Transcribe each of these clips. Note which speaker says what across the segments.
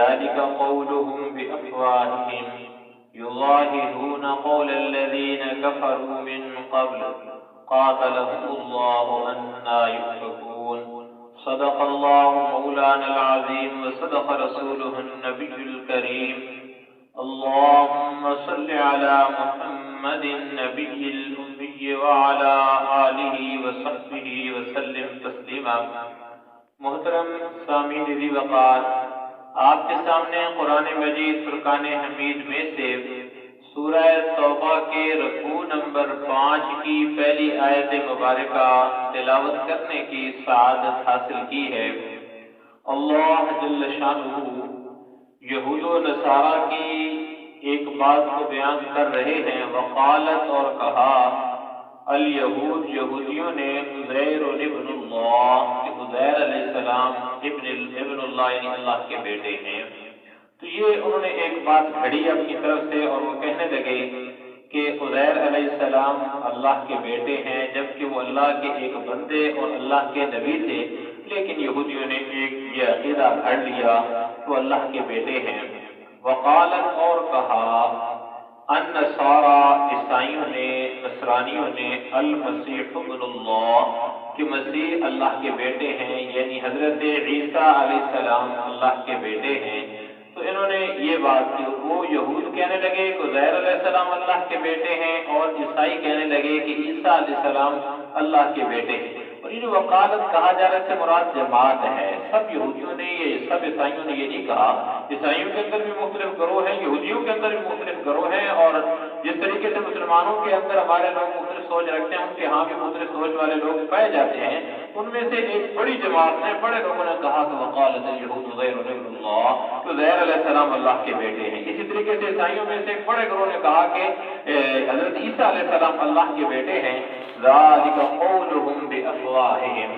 Speaker 1: ذلك قولهم بأفواههم يضاهئون قول الذين كفروا من قبل قاتلهم الله أنى يؤفكون صدق الله مولانا العظيم وصدق رسوله النبي الكريم اللهم صل على محمد النبي الأمي وعلى آله وصحبه وسلم تسلیما۔ محترم سامعین ذی وقار، آپ کے سامنے قرآن مجید فرقان حمید میں سے سورہ توبہ کے رکوع نمبر 5 کی پہلی آیت مبارکہ تلاوت کرنے کی سعادت حاصل کی ہے۔ اللہ جل شانہ یہود و نصارہ کی ایک بات کو بیان کر رہے ہیں۔ وقالت، اور کہا، الیہود، یہودیوں نے، عزیر ابن اللہ، کہ عزیر علیہ السلام ابن اللہ یعنی اللہ کے بیٹے ہیں۔ تو یہ انہوں نے ایک بات گھڑی اپنی طرف سے، اور وہ کہنے لگے کہ عزیر علیہ السلام اللہ کے بیٹے ہیں، جبکہ وہ اللہ کے ایک بندے اور اللہ کے نبی تھے، لیکن یہودیوں نے ایک یہ عقیدہ گھڑ لیا کہ وہ اللہ کے بیٹے ہیں۔ وقالت، اور کہا، النصارى، عیسائیوں نے، نصرانیوں نے، المسیح ابن اللہ، کہ مسیح اللہ کے بیٹے ہیں، یعنی حضرت عیسیٰ علیہ السلام اللہ کے بیٹے ہیں۔ تو انہوں نے یہ بات کی، وہ یہود کہنے لگے کہ عزیر علیہ السلام اللہ کے بیٹے ہیں، اور عیسائی کہنے لگے کہ عیسیٰ علیہ السلام اللہ کے بیٹے ہیں۔ اور یہ جو وقالت کہا جا رہا ہے، اس سے مراد جماعت ہے۔ سب یہودیوں نے، یہ سب عیسائیوں نے یہ نہیں کہا۔ عیسائیوں کے اندر بھی مختلف گروہ ہیں، یہودیوں کے اندر بھی مختلف گروہ ہیں، اور جس طریقے سے مسلمانوں کے اندر ہمارے لوگ مختلف سوچ رکھتے ہیں، ان کے ہاں بھی مختلف سوچ والے لوگ پائے جاتے ہیں۔ ان میں سے ایک بڑی جماعت نے، بڑے لوگوں نے کہا کہ وقالت الیہود عزیر ابن اللہ، کہ عزیر علیہ السلام اللہ کے بیٹے ہیں۔ اسی طریقے سے عیسائیوں میں سے ایک بڑے گروہ نے کہا کہ حضرت عیسیٰ علیہ السلام اللہ کے بیٹے ہیں۔ ذالک قولہم بافواہہم،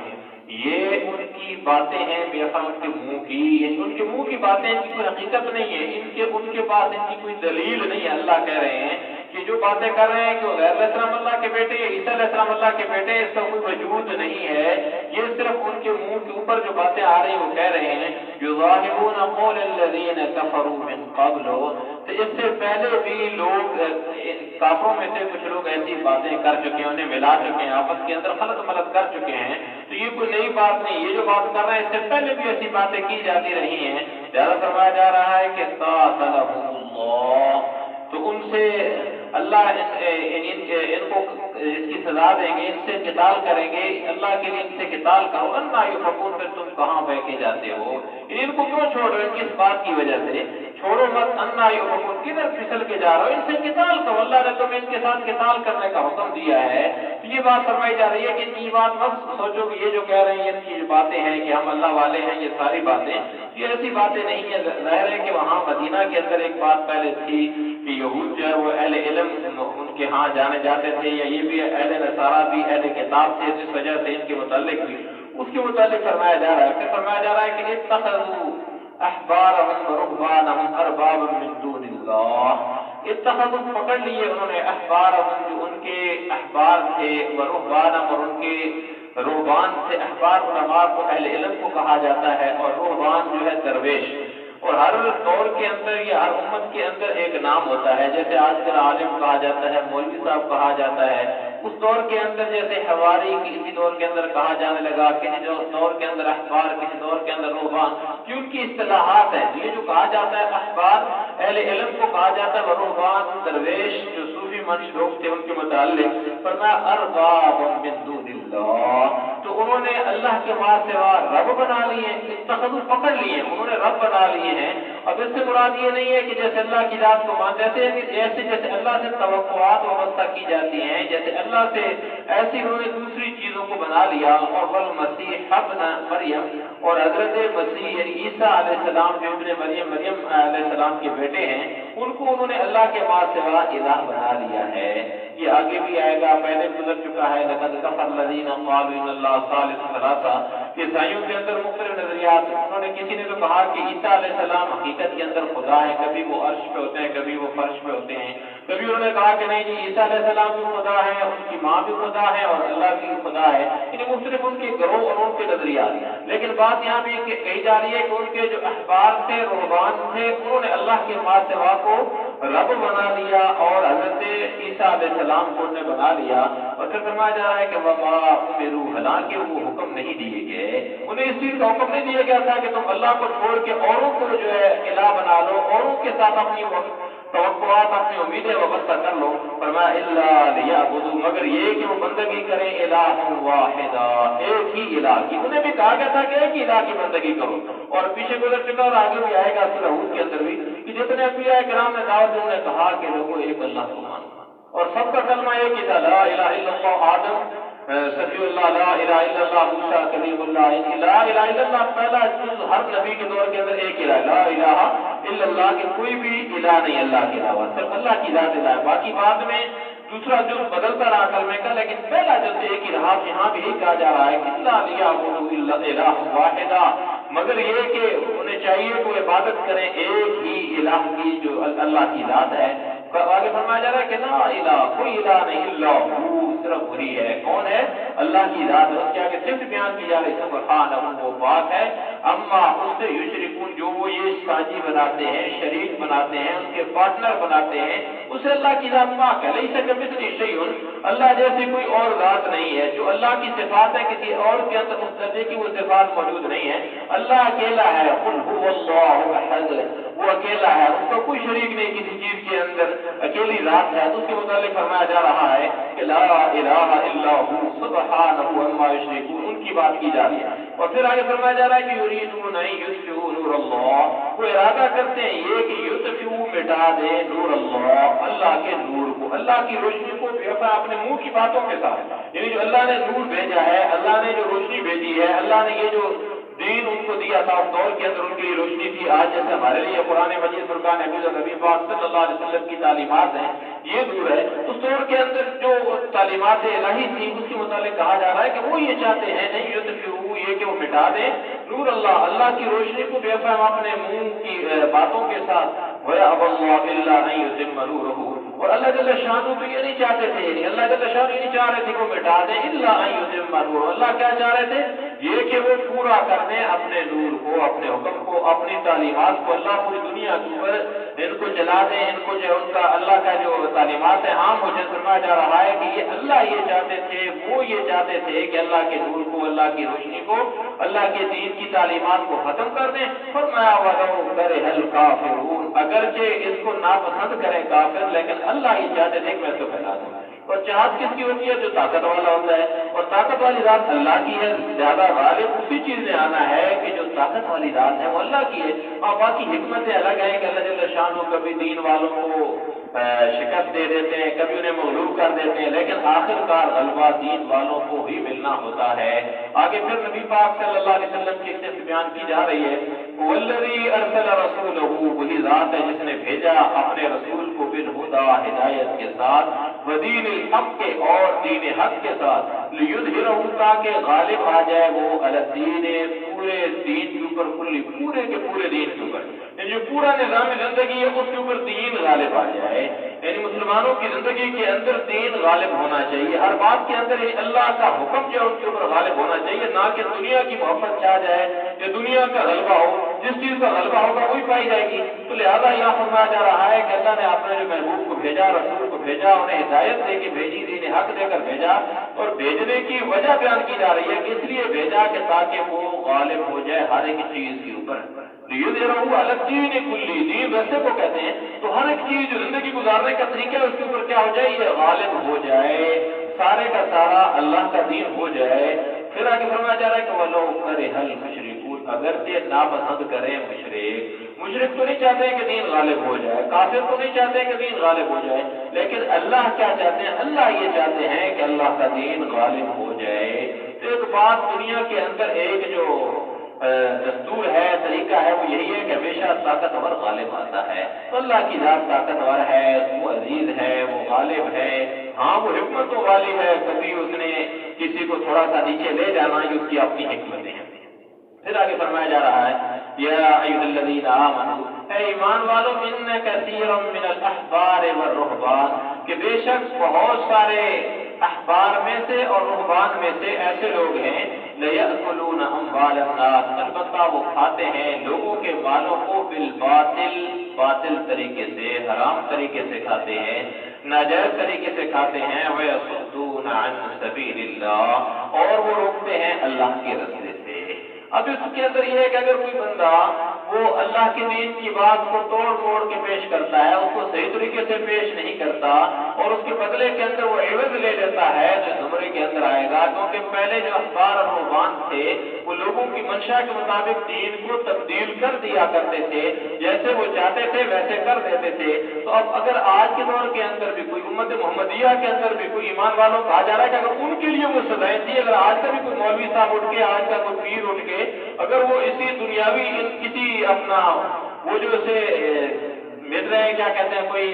Speaker 1: یہ ان کی باتیں ہیں، بےفہم ان کے منہ کی، یعنی ان کے منہ کی باتیں، ان کی کوئی حقیقت نہیں ہے، ان کے پاس ان کی کوئی دلیل نہیں ہے۔ اللہ کہہ رہے ہیں کہ جو باتیں کر رہے ہیں کہ عزیر علیہ السلام اللہ کے بیٹے، عیسیٰ علیہ السلام اللہ کے بیٹے، اس کا کوئی وجود نہیں ہے، یہ صرف ان کے منہ کے اوپر جو باتیں آ رہی ہیں وہ کہہ رہے ہیں۔ یظاہرون قول الذین کفروا من قبل، تو اس سے پہلے بھی لوگ، کافروں میں سے کچھ لوگ ایسی باتیں کر چکے ہیں، انہیں ملا چکے ہیں، آپس کے اندر خلط ملط کر چکے ہیں۔ تو یہ کوئی نئی بات نہیں، یہ جو بات کر رہے ہیں اس سے پہلے بھی ایسی باتیں کی جاتی رہی ہیں۔ زیادہ فرمایا جا رہا ہے کہ قاتلہم اللہ، تو ان سے اللہ ان کو اس کی سزا دیں گے، ان سے قتال کریں گے، اللہ کے لیے ان سے قتال کرو۔ انا یؤفکون، پھر تم کہاں بہ کے جاتے ہو؟ ان کو کیوں چھوڑ رہے ہو؟ کس بات کی وجہ سے چھوڑو مت۔ انا یؤفکون، کدھر پھسل کے جا رہے ہو؟ ان سے قتال کرو، اللہ نے تمہیں ان کے ساتھ قتال کرنے کا حکم دیا ہے۔ تو یہ بات فرمائی جا رہی ہے کہ ان کی بات مت سوچو کہ یہ جو کہہ رہے ہیں ان کی جو باتیں ہیں کہ ہم اللہ والے ہیں، یہ ساری باتیں، یہ ایسی باتیں نہیں ہیں۔ ظاہر ہے کہ وہاں مدینہ کے اندر ایک بات پہلے تھی کہ یہود جو ہے وہ اہل علم ان کے ہاں جانے جاتے تھے، یا یہ بھی اہل نصارہ بھی اہل کتاب تھے، جس وجہ سے ان کے متعلق بھی اس کے متعلق فرمایا جا رہا ہے۔ پھر فرمایا جا رہا ہے کہ اتخذوا احبارهم ورهبانهم اربابا من دون اللہ، اتخذوا، پکڑ لیے انہوں نے، احبارهم، جو ان کے احبار تھے، ورهبانهم، اور ان کے رہبان تھے۔ احبار علماء کو، اہل علم کو کہا جاتا ہے، اور رہبان جو ہے درویش۔ اور ہر دور کے اندر یا ہر امت کے اندر ایک نام ہوتا ہے، جیسے آج کل عالم کہا جاتا ہے، مولوی صاحب کہا جاتا ہے۔ اس دور کے اندر جیسے حواری کسی دور کے اندر کہا جانے لگا، کسی دور کے اندر احبار، کسی دور کے اندر رہبان، کہ ان کی اصطلاحات ہیں۔ یہ جو کہا جاتا ہے احبار، اہل علم کو کہا جاتا ہے، رہبان درویش جو صوفی منش لوگ تھے ان کے متعلق فرمایا ارباب من دون اللہ، تو انہوں نے اللہ کے ماں سوا رب بنا لیے، اتخذوا، پکڑ لیے، انہوں نے رب بنا لیے ہیں۔ اب اس سے مراد یہ نہیں ہے کہ جیسے اللہ کی ذات کو مانتے ہیں، جیسے اللہ سے توقعات وابستہ کی جاتی ہیں، جیسے اللہ سے ایسی انہوں نے دوسری چیزوں کو بنا لیا۔ اور والمسیح ابن مریم، اور حضرت مسیح یعنی عیسیٰ علیہ السلام جو ابن مریم علیہ السلام کے بیٹے ہیں، ان کو انہوں نے اللہ کے ماں سوا الہ بنا لیا ہے۔ یہ آگے بھی آئے گا، پہلے گزر چکا ہے، لقد کفر الذین قالوا ان اللہ ثالث ثلاثہ۔ عیسائیوں کے اندر مختلف نظریات، انہوں نے کسی نے تو کہا کہ عیسیٰ علیہ السلام حقیقت کے اندر خدا ہے، کبھی وہ عرش پہ ہوتے ہیں کبھی وہ فرش پہ ہوتے ہیں، کبھی انہوں نے کہا کہ نہیں جی عیسیٰ علیہ السلام بھی خدا ہے، ان کی ماں بھی خدا ہے اور اللہ بھی خدا ہے، یعنی مختلف ان کے گروہ اور ان کے نظریات۔ لیکن بات یہاں بھی کہی جا رہی ہے کہ ان کے جو احبار تھے، رہبان تھے، انہوں نے اللہ کے ماں سوا کو رب بنا لیا اور حضرت عیسیٰ علیہ السلام کو انہیں بنا لیا، اور پھر فرمایا جا رہا ہے کہ وما امروا، حالانکہ وہ حکم نہیں دیے گئے، انہیں اس چیز کا حکم نہیں دیا گیا تھا کہ تم اللہ کو چھوڑ کے اوروں کو جو ہے الہ بنا لو، اوروں کے ساتھ اپنی توقعات اپنی امیدیں وابستہ کر لو۔ فرمایا الا لیعبدوا، مگر یہ کہ وہ بندگی کریں الہ واحدا، ایک ہی الہ کی۔ انہیں بھی کہا گیا تھا کہ ایک ہی الہ کی بندگی کرو، اور پیچھے گزر چکا اور آگے بھی آئے گا سورہ ہود کے اندر بھی کہ جتنے انبیاء کرام نے دعوت دی، انہوں نے کہا کہ لوگوں ایک اللہ کو مانو، اور سب کا کلمہ ایک ہی تھا، لا الہ الا اللہ آدم صفی اللہ، لا الہ الا اللہ موسیٰ کلیم اللہ، لا الہ الا اللہ پہلا جز ہر نبی کے دور کے اندر ایک الہ، لا الہ الا اللہ کہ کوئی بھی الہ نہیں اللہ کے علاوہ، صرف اللہ کی ذات الہ ہے، باقی بعد میں دوسرا جز بدلتا رہا کلمے کا، لیکن پہلا جز ایک ہی رہا۔ یہاں بھی یہی کہا جا رہا ہے کہ الا لیعبدوا الہ واحدا، مگر یہ کہ انہیں چاہیے کہ وہ عبادت کریں ایک ہی الہ کی جو اللہ کی ذات ہے۔ آگے فرمایا جا رہا ہے کہ لا الہ، کوئی الہ نہیں، الا ہو، صرف وہی ہے، کون ہے؟ اللہ کی ذات ہے، اس کے آگے صرف بیان کی جا رہی سبحانہ، وہ پاک ہے، اما اس سے یشرکون، جو وہ یہ ساجی بناتے ہیں، شریک بناتے ہیں، اس کے پارٹنر بناتے ہیں، اسے اللہ کی ذات پاک ہے، لیس کمثلہ شیء، اللہ جیسی کوئی اور ذات نہیں ہے، جو اللہ کی صفات ہے کسی اور کے اندر اس درجے کی وہ صفات موجود نہیں ہے، اللہ اکیلا ہے، قل هو اللہ احد، وہ اکیلا ہے، اس کا کوئی شریک نہیں کسی چیز کے اندر، اکیلی ذات ہے۔ تو اس کے متعلق فرمایا جا رہا ہے کہ لا الہ الا هو سبحانہ عما یشرکون، ان کی بات کی جا رہی ہے، اور پھر آگے فرمایا جا رہا ہے کہ یریدون ان یطفئوا نور اللہ، وہ ارادہ کرتے ہیں یہ کہ یطفئوا، مٹا دے، نور اللہ، اللہ کے نور کو، اللہ کی روشنی کو، اپنے منہ کی باتوں کے ساتھ، یعنی جو اللہ نے نور بھیجا ہے، اللہ نے جو روشنی بھیجی ہے، اللہ نے یہ جو دین ان کو دیا تھا، اس دور کے اندر ان کی روشنی تھی، آج جیسے ہمارے لیے قرآن مجید فرقان حمید اور نبی پاک صلی اللہ علیہ وسلم کی تعلیمات ہیں، یہ نور ہے۔ اس دور کے اندر جو تعلیمات الہی تھی اس کے متعلق کہا جا رہا ہے کہ وہ یہ چاہتے ہیں، نہیں یطفئوا، یہ کہ وہ مٹا دیں، نور اللہ، اللہ کی روشنی کو بے فہم اپنے منہ کی باتوں کے ساتھ، وَيَأْبَى اللَّهُ إِلَّا أَن يُتِمَّ نُورَهُ، اور اللہ جل شانہ تو یہ نہیں چاہتے تھے، یعنی اللہ جل شانہ یہ نہیں چاہ رہے تھے کہ وہ مٹا دیں، الا ان یتم نور، اللہ کیا چاہ رہے تھے؟ یہ کہ وہ پورا کر دیں اپنے نور کو، اپنے حکم کو، اپنی تعلیمات کو، اللہ پوری دنیا کے اوپر ان کو چلا دیں، ان کو جو ان کا اللہ کا جو تعلیمات ہے عام ہو جائے۔ فرمایا جا رہا ہے کہ یہ اللہ یہ چاہتے تھے، وہ یہ چاہتے تھے کہ اللہ کے نور کو، اللہ کی روشنی کو، اللہ کے دین کی تعلیمات کو ختم کر دیں۔ فرمایا وَلَوْ كَرِهَ الْكَافِرُونَ، اگرچہ اس کو ناپسند کریں کافر، لیکن اللہ یہ چاہتے تھے کہ میں اس کو پھیلا دوں۔ اور چاہت کس کی ہوتی ہے؟ جو طاقت والا ہوتا ہے، اور طاقت والی ذات اللہ کی ہے، زیادہ غالب اسی چیز نے آنا ہے کہ جو طاقت والی ذات ہے وہ اللہ کی ہے، اور باقی حکمتیں الگ ہیں کہ اللہ جل شانہ کبھی دین والوں کو شکست دے دیتے ہیں، کبھی انہیں مغلوب کر دیتے ہیں، لیکن آخر کار غلبہ دین والوں کو ہی ملنا ہوتا ہے۔ آگے پھر نبی پاک صلی اللہ علیہ وسلم کی صفت بیان کی جا رہی ہے، والذی ارسل رسولہ، وہی ذات ہے جس نے بھیجا اپنے رسول کو بالہدی، ہدایت کے ساتھ، ودین الحق کے، اور دین حق کے ساتھ، لیظہرہ، تاکہ غالب آ جائے وہ علی الدین، پورے دین کے اوپر، پورے کے پورے دین کے اوپر، یعنی جو پورا نظام زندگی ہے اس کے اوپر دین غالب آ جائے، یعنی مسلمانوں کی زندگی کے اندر دین غالب ہونا چاہیے، ہر بات کے اندر اللہ کا حکم جو ہے ان کے اوپر غالب ہونا چاہیے، نہ کہ دنیا کی محبت چھا جائے یا دنیا کا غلبہ ہو، جس چیز کا غلبہ ہوگا وہی پائی جائے گی۔ تو لہذا یہاں فرمایا جا رہا ہے کہ اللہ نے اپنے جو محبوب کو بھیجا، رسول کو بھیجا، انہیں ہدایت دے کے بھیجی، دین حق دے کر بھیجا، اور بھیجنے کی وجہ بیان کی جا رہی ہے کہ اس لیے بھیجا کہ تاکہ وہ غالب ہو جائے ہر ایک چیز کے اوپر، لیظہرہ علی الدین کلی، دین ویسے کو کہتے ہیں تو ہر ایک چیز جو زندگی گزارنے کا طریقہ ہے اس کے اوپر کیا ہو جائے، یہ غالب ہو جائے، سارے کا سارا اللہ کا دین ہو جائے۔ پھر آگے فرمایا جا رہا ہے کہ وَلَوْ كَرِهَ الْمُشْرِكُونَ، اگرچہ ناپسند کریں مشرک تو نہیں چاہتے کہ دین غالب ہو جائے، کافر تو نہیں چاہتے کہ دین غالب ہو جائے، لیکن اللہ کیا چاہتے ہیں؟ اللہ یہ چاہتے ہیں کہ اللہ کا دین غالب ہو جائے۔ تو ایک بات دنیا کے اندر ایک جو
Speaker 2: دستور ہے، طریقہ ہے، وہ یہی ہے کہ ہمیشہ طاقتور غالب آتا ہے۔ تو اللہ کی ذات طاقتور ہے، وہ عزیز ہے، وہ غالب ہے، ہاں وہ حکمت والی ہے، کبھی اس نے کسی کو تھوڑا سا نیچے لے جانا، یہ اس کی اپنی حکمتیں ہیں۔ پھر آگے فرمایا جا رہا ہے یا ایھا الذین آمنوا، اے ایمان والو، ان کثیرا من الاحبار والرہبان، کہ بے شک بہت سارے احبار میں سے اور رہبان میں سے ایسے لوگ ہیں، لیأکلون اموال الناس، البتہ وہ کھاتے ہیں لوگوں کے مالوں کو بالباطل، باطل طریقے سے، حرام طریقے سے کھاتے ہیں، ناجائز طریقے سے کھاتے ہیں، ویصدون عن سبیل اللہ، اور وہ روکتے ہیں اللہ کے رستے سے۔ اب اس کے اندر یہ ہے کہ اگر کوئی بندہ وہ اللہ کے دین کی بات کو توڑ موڑ کے پیش کرتا ہے، اس کو صحیح طریقے سے پیش نہیں کرتا، اور اس کے بدلے کے اندر وہ عوض لے لیتا ہے، جو زمرے کے اندر آئے گا، کیونکہ پہلے جو اخبار اور رہبان تھے وہ لوگوں کی منشا کے مطابق دین کو تبدیل کر دیا کرتے تھے، جیسے وہ چاہتے تھے ویسے کر دیتے تھے۔ تو اب اگر آج کے دور کے اندر بھی کوئی امت محمدیہ کے اندر بھی کوئی ایمان والوں کہا جا رہا ہے کہ اگر ان کے لیے وہ سزائیں تھی، اگر آج کا بھی کوئی مولوی صاحب اٹھ کے، آج کا کوئی پیر اٹھ کے، اگر وہ اسی دنیاوی کسی اپنا وہ جو اسے مل رہے ہیں، کیا کہتے ہیں، کوئی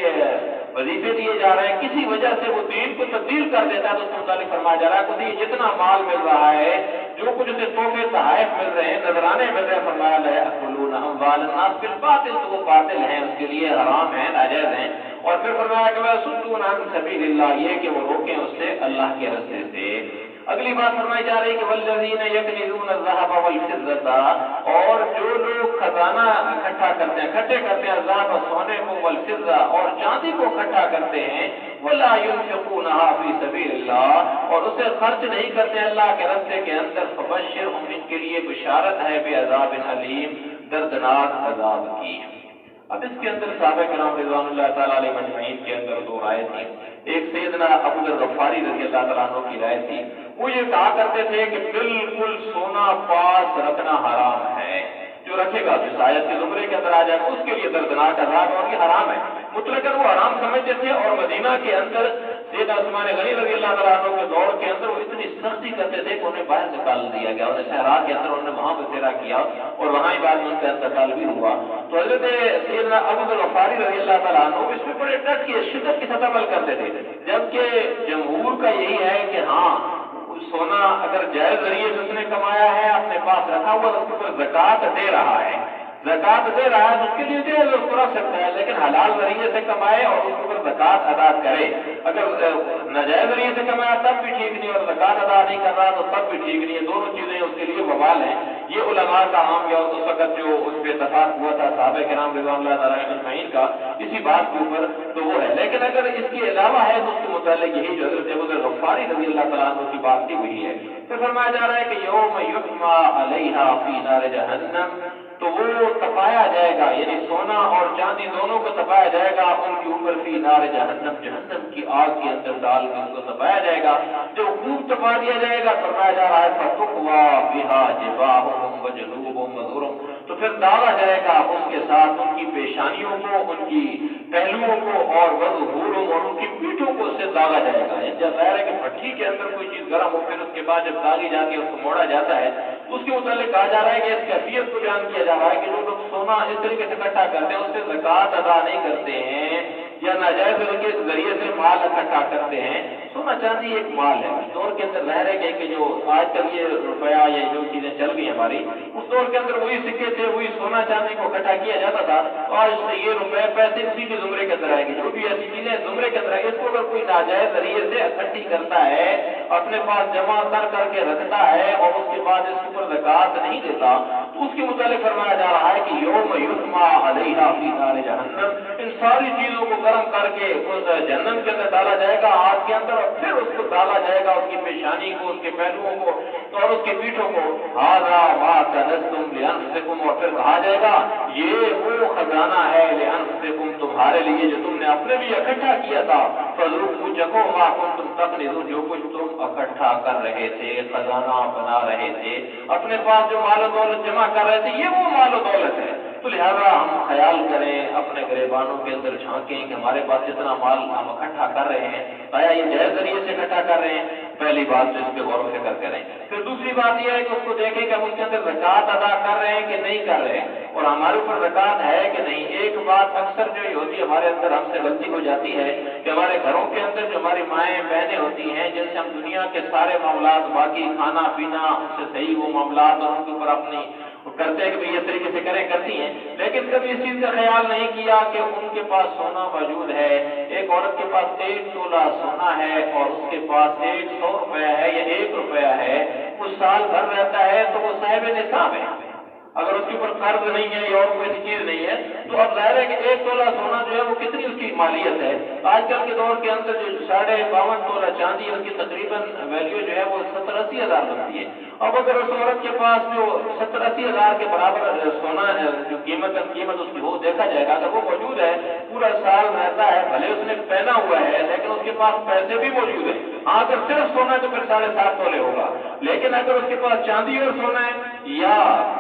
Speaker 2: وظیفے دیے جا رہے ہیں، کسی وجہ سے وہ دین کو تبدیل کر دیتا ہے، تو اس کے متعلق فرمایا جا رہا ہے کہ جتنا مال مل رہا ہے، جو کچھ اسے تحفے تحائف مل رہے ہیں، نذرانے مل رہے ہیں، فرمایا لا یأکلون اموال الناس بالباطل، تو وہ باطل ہیں، اس کے لیے حرام ہیں، ناجائز ہیں۔ اور پھر فرمایا کہ وَيَصُدُّونَ عَن سَبِيلِ اللَّهِ، یہ کہ وہ روکیں اس سے اللہ کے رستے سے۔ اگلی بات فرمائی جا رہی ہے کہ وَالَّذِينَ يَكْنِزُونَ الذَّهَبَ وَالْفِضَّةَ، اور جو لوگ خزانہ اکٹھا کرتے ہیں، اکٹھے کرتے ہیں، الذهب سونے کو، والفضة اور چاندی کو اکٹھا کرتے ہیں، وَلَا يُنْفِقُونَهَا فِي سَبِيلِ اللَّهِ، اور اسے خرچ نہیں کرتے اللہ کے راستے کے اندر، فَبَشِّرْهُمْ، ان کے لیے بشارت ہے، بعذاب علیم، دردناک عذاب کی۔ اب اس کے اندر صحابہ کرام رضوان اللہ تعالیٰ علیہ مجمعین کے اندر دو رائے تھی۔ ایک سیدنا ابو ذر غفاری رضی اللہ تعالیٰ عنہ کی رائے تھی، وہ یہ کہا کرتے تھے کہ بالکل سونا پاس رکھنا حرام ہے، جو رکھے گا جس آیت کے زمرے کے اندر آ جائے گا اس کے لیے دردناک عذاب، اور یہ حرام ہے، مطلق وہ حرام سمجھتے تھے۔ اور مدینہ کے اندر سیدنا عثمان غنی رضی اللہ تعالیٰ عنہ کے دور کے اندر وہ اتنی سختی کرتے تھے کہ انہیں باہر نکال دیا گیا، انہیں صحرا کے اندر انہوں نے وہاں بسیرا کیا، اور وہاں ہی بعد میں ان کا انتقال بھی ہوا۔ تو حضرت سیدنا ابو ذر غفاری رضی اللہ تعالیٰ عنہ اس میں بڑے ڈٹ کی شدت کے ساتھ عمل کرتے تھے، جبکہ جمہور کا یہی ہے کہ ہاں سونا اگر جائز ذریعے سے اس نے کمایا ہے، اپنے پاس رکھا ہوا، اس کے اوپر زکوٰۃ دے رہا ہے، زکوٰۃ دے رہا ہے، تو اس کے لیے جو ہے وہ رکھ سکتا ہے، لیکن حلال ذریعے سے کمائے اور اس کے اوپر زکوٰۃ ادا کرے۔ اگر ناجائز ذریعے سے کمایا تب بھی ٹھیک نہیں، اور زکوٰۃ ادا نہیں کر رہا تو تب بھی ٹھیک نہیں ہے، دونوں چیزیں اس کے لیے وبال ہیں۔ یہ علماء کا عام یا اس وقت جو اس پہ اتفاق ہوا تھا صحابہ کرام رضوان اللہ تعالیٰ اجمعین کا اسی بات کے اوپر، تو وہ ہے۔ لیکن اگر اس کے علاوہ ہے تو اس کے متعلق یہی جو حضرت ابو ذر غفاری رضی اللہ تعالیٰ عنہ کی بات تھی وہی ہے۔ پھر فرمایا جا رہا ہے کہ یوم یحمیٰ علیہا فی نار جہنم، تو وہ تپایا جائے گا، یعنی سونا اور چاندی دونوں کو تپایا جائے گا ان کے اوپر، فی نار جہنم، جہنم کی آگ کے اندر ڈال کے ان کو تپایا جائے گا۔ جو خوب تپا دیا جائے گا، فرمایا جا رہا ہے فَتُقْوَىٰ بِهَا جِبَاهُهُمْ وَجُنُوبُهُمْ وَظُهُورُهُمْ، تو پھر داغا جائے گا اس کے ساتھ ان کی پیشانیوں کو، ان کی پہلوؤں کو، اور وَظُهُورُهُمْ، اور ان کی پیٹھوں کو اس سے داغا جائے گا۔ جب ظاہر ہے کہ بھٹی کے اندر کوئی چیز گرم ہو، پھر اس کے بعد جب داغی جا کے اس کو موڑا جاتا ہے، تو اس کے متعلق کہا جا رہا ہے کہ اس کیفیت کو بیان کیا جا رہا ہے کہ جو لوگ سونا اس طریقے سے اکٹھا کرتے ہیں، اس سے زکوٰۃ ادا نہیں کرتے ہیں، یا ناجائز ذریعے سے مال اکٹھا کرتے ہیں۔ سونا چاندی ایک مال ہے، اس دور کے اندر ظاہر ہے کہ جو آج کل یہ روپیہ یا جو چیزیں چل گئی ہماری، اس دور کے اندر وہی سکے تھے، وہی سونا چاندی کو اکٹھا کیا جاتا تھا، آج سے یہ روپے پیسے اسی کے زمرے کے اندر آئیں گے، جو بھی ایسی چیزیں زمرے کے اندر آئیں گے، اس کو اگر کوئی ناجائز ذریعے سے اکٹھی کرتا ہے، اپنے پاس جمع کر کے رکھتا ہے، اور اس کے بعد اس کے اوپر زکوٰۃ نہیں دیتا، تو اس کے متعلق فرمایا جا رہا ہے کہ یوم یحمیٰ علیہا فی نار جہنم، ان ساری چیزوں کو گرم کر کے اس جہنم کے اندر ڈالا جائے گا، آگ کے اندر، اور پھر اس کو ڈالا جائے گا اس کی پیشانی کو، اس کے پہلوؤں کو، اور اس کی پیٹھوں کو، ھذا ما کنزتم لانفسکم، اور پھر کہا جائے گا یہ وہ خزانہ ہے لانفسکم، تمہارے لیے جو تم نے اپنے لیے اکٹھا کیا تھا، فذوقوا، چکھو، ما کنتم تکنزون، جو کچھ تم اکٹھا کر رہے تھے، خزانہ بنا رہے تھے، اپنے پاس جو مال و دولت جمع کر رہے تھے، یہ وہ مال و دولت ہے، تو لہذا ہم خیال کریں، اپنے گریبانوں کے اندر جھانکیں کہ ہمارے پاس جتنا مال ہم اکٹھا کر رہے ہیں آیا یہ جائز ذریعے سے اکٹھا کر رہے ہیں؟ پہلی بات تو اس پہ غور و فکر کریں۔ پھر دوسری بات یہ ہے کہ اس کو دیکھیں کہ ہم اس کے اندر زکوٰۃ ادا کر رہے ہیں کہ نہیں کر رہے ہیں، اور ہمارے اوپر زکوٰۃ ہے کہ نہیں۔ ایک بات اکثر جو یہ ہوتی ہے ہمارے اندر، ہم سے غلطی ہو جاتی ہے کہ ہمارے گھروں کے اندر جو ہماری مائیں بہنیں ہوتی ہیں جن سے ہم دنیا کے سارے معاملات، باقی کھانا پینا ان سے صحیح وہ معاملات اور ان کے اوپر اپنی کرتے ہیں کہ بھئی اس طریقے سے کرتی ہیں، لیکن کبھی اس چیز کا خیال نہیں کیا کہ ان کے پاس سونا موجود ہے۔ ایک عورت کے پاس 1 تولہ سونا ہے اور اس کے پاس 100 روپیہ ہے یا 1 روپیہ ہے، وہ سال بھر رہتا ہے تو وہ صاحب نصاب ہے۔ اگر اس کے اوپر قرض نہیں ہے یا اور کوئی چیز نہیں ہے تو اب ظاہر ہے کہ 1 تولہ سونا جو ہے وہ کتنی اس کی مالیت ہے۔ آج کل کے دور کے اندر جو 52.5 تولہ چاندی ہے اس کی تقریباً ویلیو جو ہے وہ 70-80 ہزار بنتی ہے۔ اب اگر اس عورت کے پاس جو 70-80 ہزار کے برابر سونا ہے، جو قیمت اس کی ہو، دیکھا جائے گا اگر وہ موجود ہے، پورا سال رہتا ہے، بھلے اس نے پہنا ہوا ہے لیکن اس کے پاس پیسے بھی موجود ہیں۔ اگر صرف سونا ہے تو پھر 7.5 تولے ہوگا، لیکن اگر اس کے پاس چاندی اور سونا ہے یا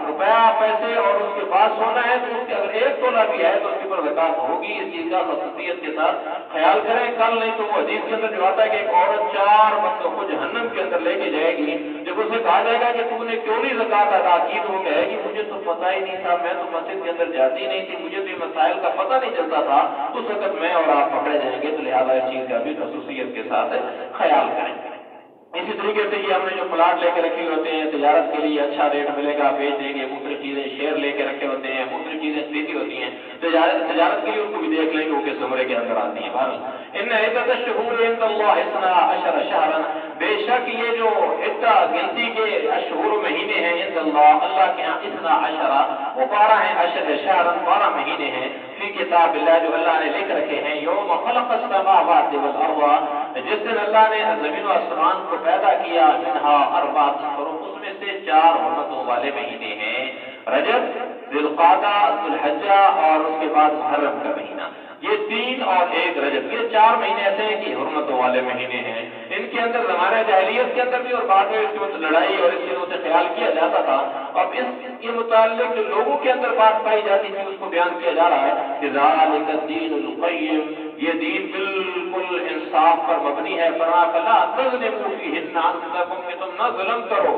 Speaker 2: روپیہ پیسے اور اس کے بعد سونا ہے تو اس کے اگر 1 تولہ بھی ہے تو اس کے اوپر زکوٰۃ ہوگی۔ اس چیز کا خصوصیت کے ساتھ خیال کریں، کل نہیں تو وہ حدیث کے اندر جو آتا ہے کہ ایک عورت 4 بندوں کو جہنم کے اندر لے کے جائے گی، جب اسے کہا جائے گا کہ تم نے کیوں نہیں زکوٰۃ ادا کی تو وہ کہے گی مجھے تو پتہ ہی نہیں تھا، میں تو مسجد کے اندر جاتی نہیں تھی، مجھے تو یہ مسائل کا پتہ نہیں چلتا تھا۔ اس وقت میں اور آپ پکڑے جائیں گے، تو لہٰذا اس چیز کا بھی خصوصیت کے ساتھ خیال کریں۔ اسی طریقے سے یہ ہم نے جو پلاٹ لے کے رکھے ہوتے ہیں تجارت کے لیے اچھا ریٹ ملے گا بیچ دیں گے، مختلف چیزیں شیئر لے کے رکھے ہوتے ہیں، مختلف چیزیں خریدی ہوتی ہیں تجارت کے لیے، ان کو بھی دیکھ لیں گے وہ کس زمرے کے اندر آتی ہیں۔ ان عدت الشہور عند اللہ 12 شہرا، بے شک یہ جو گنتی کے اشہور مہینے ہیں عند اللہ کے ہاں 12 وہ 12 ہیں، اشہر شہرا 12 مہینے ہیں، فی کتاب اللہ جو اللہ نے لکھ رکھے ہیں، یوم خلق السماوات والارض، جس دن اللہ نے زمین و آسمان کو پیدا کیا، منہا 4 حرم، اس میں سے 4 حرمتوں والے مہینے ہیں، رجب، ذی القعدہ، ذو الحجہ اور اس کے بعد محرم کا مہینہ۔ یہ 3 اور 1 رجب، یہ 4 مہینے ایسے ہیں کہ حرمتوں والے مہینے ہیں۔ ان کے اندر زمانہ جاہلیت کے اندر بھی اور بعد میں اس کے وقت لڑائی اور اس چیزوں سے خیال کیا جاتا تھا۔ اب اس کے متعلق جو لوگوں کے اندر بات پائی جاتی تھی اس کو بیان کیا جا رہا ہے کہ ذالک الدین القیم، یہ دین بالکل انصاف پر مبنی ہے۔ فلا تظلموا فیہن انفسکم، کہ تم نہ ظلم کرو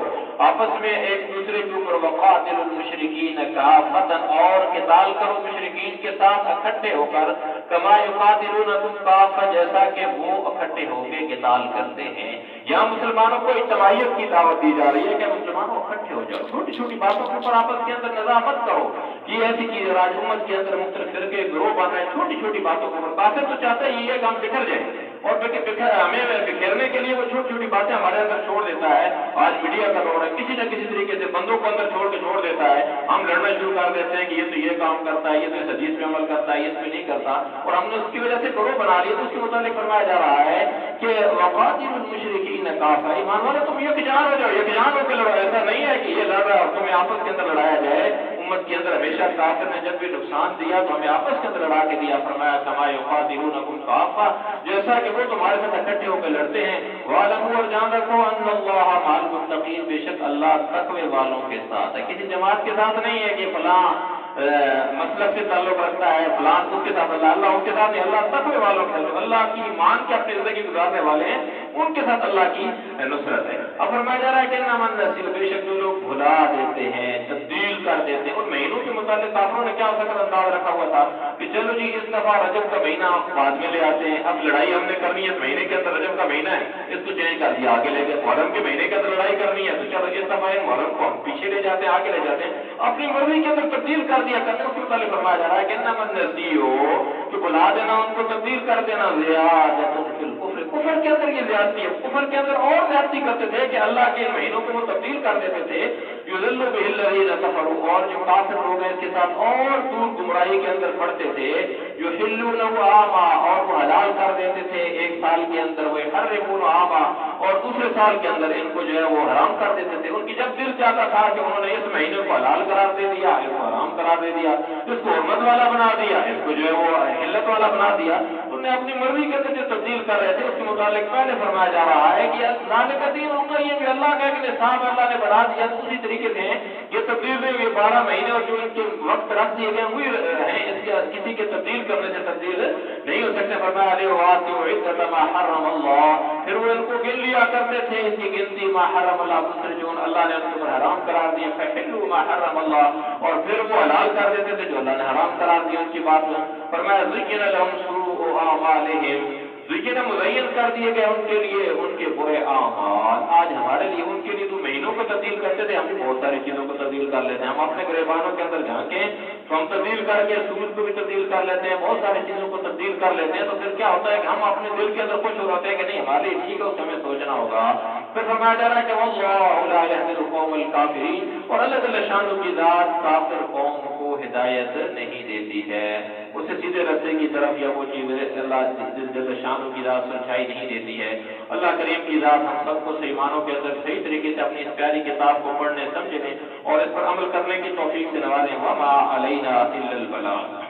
Speaker 2: آپس میں ایک دوسرے کے اوپر، وقاتلوا المشرکین کافۃ، اور قتال کرو مشرکین کے ساتھ اکٹھے ہو کر، کما یقاتلونکم کافۃ، جیسا کہ وہ اکٹھے ہو کے قتال کرتے ہیں۔ یہاں مسلمانوں کو اجتماعیت کی دعوت دی جا رہی ہے کہ مسلمانوں اکٹھے ہو جاؤ، چھوٹی چھوٹی باتوں کے اوپر آپس کے اندر نزاع مت کرو۔ یہ ایسی چیز راج امت کے اندر مختلف فرقے گروہ بن رہے ہیں چھوٹی چھوٹی باتوں کے اوپر۔ کافر تو چاہتا ہے یہ کہ ہم بکھر جائیں، اور ہمیں بکھیرنے کے لیے وہ چھوٹی چھوٹی باتیں ہمارے اندر چھوڑ دیتا ہے۔ آج میڈیا کا دور ہے، کسی نہ کسی طریقے سے بندوں کو اندر چھوڑ دیتا ہے، ہم لڑنا شروع کر دیتے ہیں کہ یہ تو یہ کام کرتا ہے، یہ تو اس حدیث پہ عمل کرتا ہے، یہ اس پہ نہیں کرتا، اور ہم نے اس کی وجہ سے گروہ بنا لیا۔ تو اس کے متعلق فرمایا جا رہا ہے کہ وقاتلوا المشرکین کافۃ، ایمان والے تم یکجان ہو جاؤ، یکجان ہو کے لڑو۔ ایسا نہیں ہے کہ یہ لڑ رہا ہے اور تمہیں آپس کے اندر لڑایا جائے۔ امت کے اندر ہمیشہ کافر نے جب بھی نقصان دیا تو ہمیں آپس کے اندر لڑا کے دیا، فرمایا کما یقاتلونکم کافۃ، جیسا کہ وہ تمہارے ساتھ اکٹھے ہو کے لڑتے ہیں۔ وَاعْلَمُوا، اور جان رکھو، ان اللہ مع المتقین، بے شک اللہ تقوی والوں کے ساتھ ہے۔ کسی جماعت کے ساتھ نہیں ہے کہ فلاں مسلک سے تعلق رکھتا ہے، فلاں اس کے ساتھ اللہ اس کے ساتھ نہیں، اللہ تقوی والوں کے ساتھ، اللہ کی مان کے اپنی زندگی گزارنے والے ہیں ان کے ساتھ اللہ کی نصرت ہے۔ اب فرمایا جا رہا ہے کہ انما النسیء، بے شک جو لوگ بھلا دیتے ہیں، تبدیل کر دیتے ہیں۔ ان مہینوں کے متعلق کافروں نے کیا انداز رکھا ہوا تھا کہ چلو جی اس دفعہ رجب کا مہینہ بعد میں لے آتے ہیں، اب لڑائی ہم نے کرنی ہے اس مہینے کے اندر، رجب کا مہینہ ہے اس کو چینج کر دیا، آگے لے گئے۔ محرم کے مہینے کے اندر لڑائی کرنی ہے تو چلو اس دفعہ محرم کو ہم پیچھے لے جاتے ہیں، آگے لے جاتے ہیں، اپنی مرضی کے اندر تبدیل کر دیا کرتے ہیں۔ اس کے متعلق فرمایا جا رہا ہے کہ انما النسیء، کہ بلا دینا، ان کو تبدیل کر دینا، زیادۃ فی الکفر، کفر کے اندر یہ زیادتی ہے، کفر کے اندر اور زیادتی کرتے تھے کہ اللہ کے مہینوں کو وہ تبدیل کر دیتے تھے۔ یضل بہ الذین کفروا، اور جو کافر لوگ ہیں اس کے ساتھ اور دور گمراہی کے اندر پڑتے تھے۔ یحلونہ عاما، اور وہ حلال کر دیتے تھے ایک سال کے اندر، وہ یحرمون عاما، اور دوسرے سال کے اندر ان کو جو ہے وہ حرام کر دیتے تھے۔ ان کی جب دل چاہتا تھا کہ انہوں نے اس مہینے کو حلال قرار دے دیا، اس کو حرام قرار دے دیا، اس کو حرمت والا بنا دیا، اس کو جو ہے وہ حلت والا بنا دیا، انہوں نے اپنی مرضی کے اندر جو تبدیل کر رہے تھے اس کے متعلق پہلے فرمایا جا رہا ہے کہ ذالک الدین القیم، اللہ کا ایک نصاب اللہ نے بنا دیا، دوسری طریقے طریقے سے ہیں، یہ تبدیل نہیں، یہ 12 مہینے اور جو ان کے وقت رکھ دیے گئے وہی ہیں، اس کے کسی کے تبدیل کرنے سے تبدیل نہیں ہو سکتے۔ فرمایا ما حرم اللہ، پھر وہ ان کو گن لیا کرتے تھے، ان کی گنتی ما حرم اللہ، دوسرے جو اللہ نے ان کو حرام قرار دیے، فحلوا ما حرم اللہ، اور پھر وہ حلال کر دیتے تھے جو اللہ نے حرام قرار دیا ان کی بات میں۔ فرمایا زین لهم سوء اعمالهم، زین مزین کر دیے گئے ان کے لیے ان کے برے اعمال۔ آج ہمارے لیے ان کے لیے تو مہینوں کو تبدیل کرتے تھے، ہم بھی بہت ساری چیزوں کو تبدیل کر لیتے ہیں، ہم اپنے گریبانوں کے اندر جھانکیں تو ہم تبدیل کر کے سورج کو بھی تبدیل کر لیتے ہیں، بہت ساری چیزوں کو تبدیل کر لیتے ہیں، تو پھر کیا ہوتا ہے کہ ہم اپنے دل کے اندر خوش ہو جاتے ہیں کہ نہیں ہمارے لیے ٹھیک ہے، اس ہمیں سوچنا ہوگا۔ پھر فرمایا جا رہا ہے کہ واللہ لا یہدی القوم الکافرین، اور اللہ جل شانہ کی ذات کافر قوم کو ہدایت نہیں دیتی ہے، اسے سیدھے راستے کی طرف یا وہ چیز اللہ جل شانہ کی ذات سچائی نہیں دیتی ہے۔ اللہ کریم کی ذات ہم سب کو صحیح معنوں کے اندر صحیح طریقے سے اپنی اس پیاری کتاب کو پڑھنے سمجھنے اور اس پر عمل کرنے کی توفیق سے نوازے۔ وما علینا الا البلاغ۔